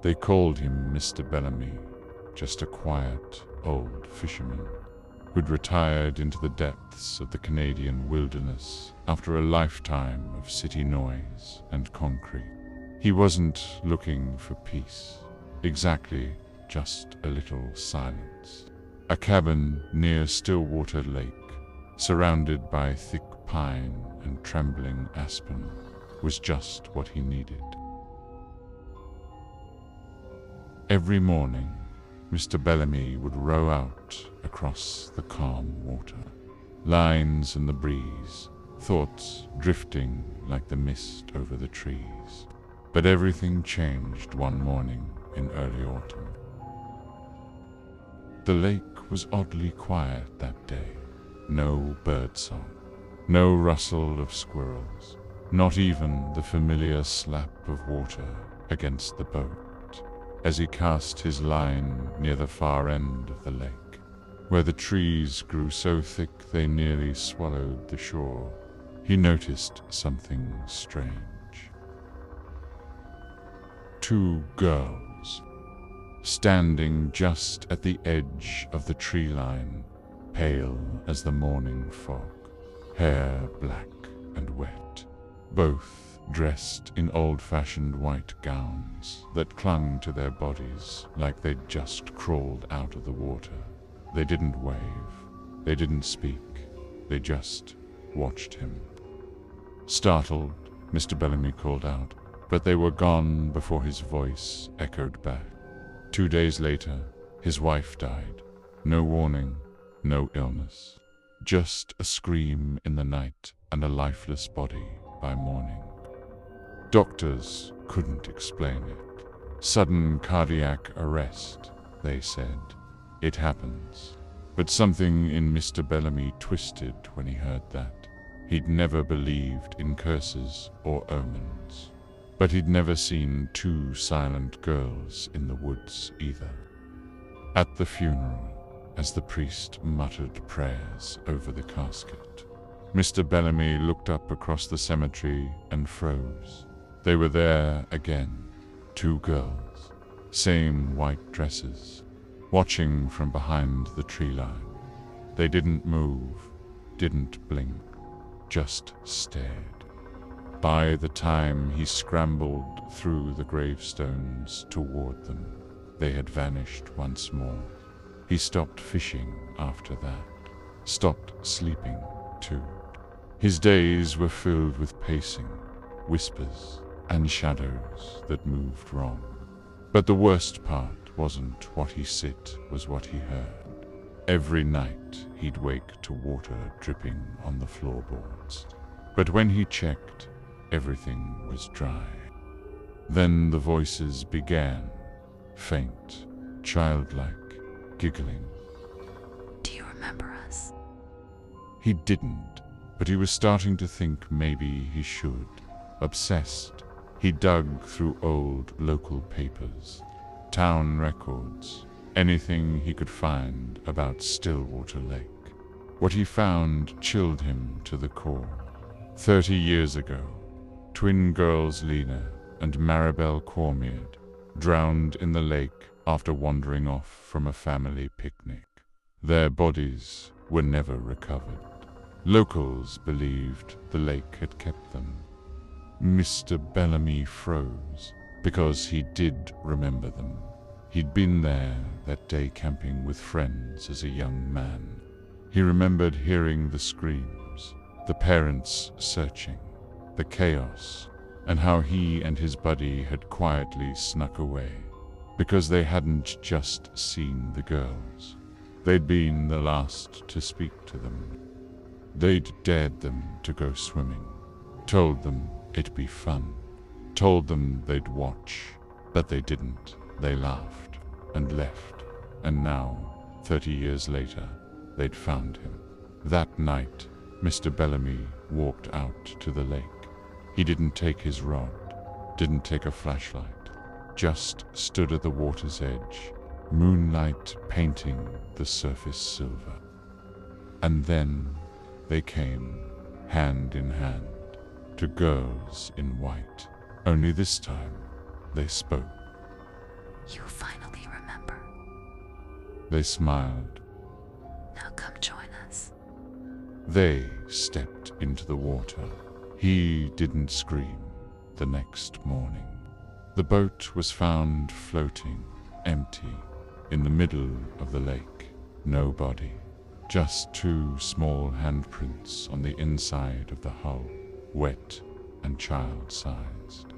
They called him Mr. Bellamy, just a quiet, old fisherman who'd retired into the depths of the Canadian wilderness after a lifetime of city noise and concrete. He wasn't looking for peace, exactly, just a little silence. A cabin near Stillwater Lake, surrounded by thick pine and trembling aspen, was just what he needed. Every morning, Mr. Bellamy would row out across the calm water, lines in the breeze, thoughts drifting like the mist over the trees. But everything changed one morning in early autumn. The lake was oddly quiet that day. No birdsong, no rustle of squirrels, not even the familiar slap of water against the boat as he cast his line near the far end of the lake, where the trees grew so thick they nearly swallowed the shore. He noticed something strange. Two girls, standing just at the edge of the tree line, pale as the morning fog, hair black and wet, both dressed in old-fashioned white gowns that clung to their bodies like they'd just crawled out of the water. They didn't wave, they didn't speak, they just watched him. Startled, Mr. Bellamy called out, but they were gone before his voice echoed back. 2 days later, his wife died. No warning, no illness. Just a scream in the night and a lifeless body by morning. Doctors couldn't explain it. Sudden cardiac arrest, they said. It happens. But something in Mr. Bellamy twisted when he heard that. He'd never believed in curses or omens. But he'd never seen two silent girls in the woods either. At the funeral, as the priest muttered prayers over the casket, Mr. Bellamy looked up across the cemetery and froze. They were there again, two girls, same white dresses, watching from behind the tree line. They didn't move, didn't blink, just stared. By the time he scrambled through the gravestones toward them, they had vanished once more. He stopped fishing after that, stopped sleeping too. His days were filled with pacing, whispers, and shadows that moved wrong. But the worst part wasn't what he sit, was what he heard. Every night he'd wake to water dripping on the floorboards. But when he checked, everything was dry. Then the voices began, faint, childlike, giggling. Do you remember us? He didn't, but he was starting to think maybe he should. Obsessed, he dug through old local papers, town records, anything he could find about Stillwater Lake. What he found chilled him to the core. 30 years ago, twin girls Lena and Maribel Cormier drowned in the lake after wandering off from a family picnic. Their bodies were never recovered. Locals believed the lake had kept them. Mr. Bellamy froze because he did remember them. He'd been there that day camping with friends as a young man. He remembered hearing the screams, the parents searching, the chaos, and how he and his buddy had quietly snuck away because they hadn't just seen the girls. They'd been the last to speak to them. They'd dared them to go swimming, told them it'd be fun, told them they'd watch, but they didn't. They laughed and left, and now, 30 years later, they'd found him. That night, Mr. Bellamy walked out to the lake. He didn't take his rod, didn't take a flashlight, just stood at the water's edge, moonlight painting the surface silver. And then they came, hand in hand, to girls in white. Only this time, they spoke. You finally remember. They smiled. Now come join us. They stepped into the water. He didn't scream the next morning. The boat was found floating, empty, in the middle of the lake. No body, just 2 small handprints on the inside of the hull, wet and child-sized.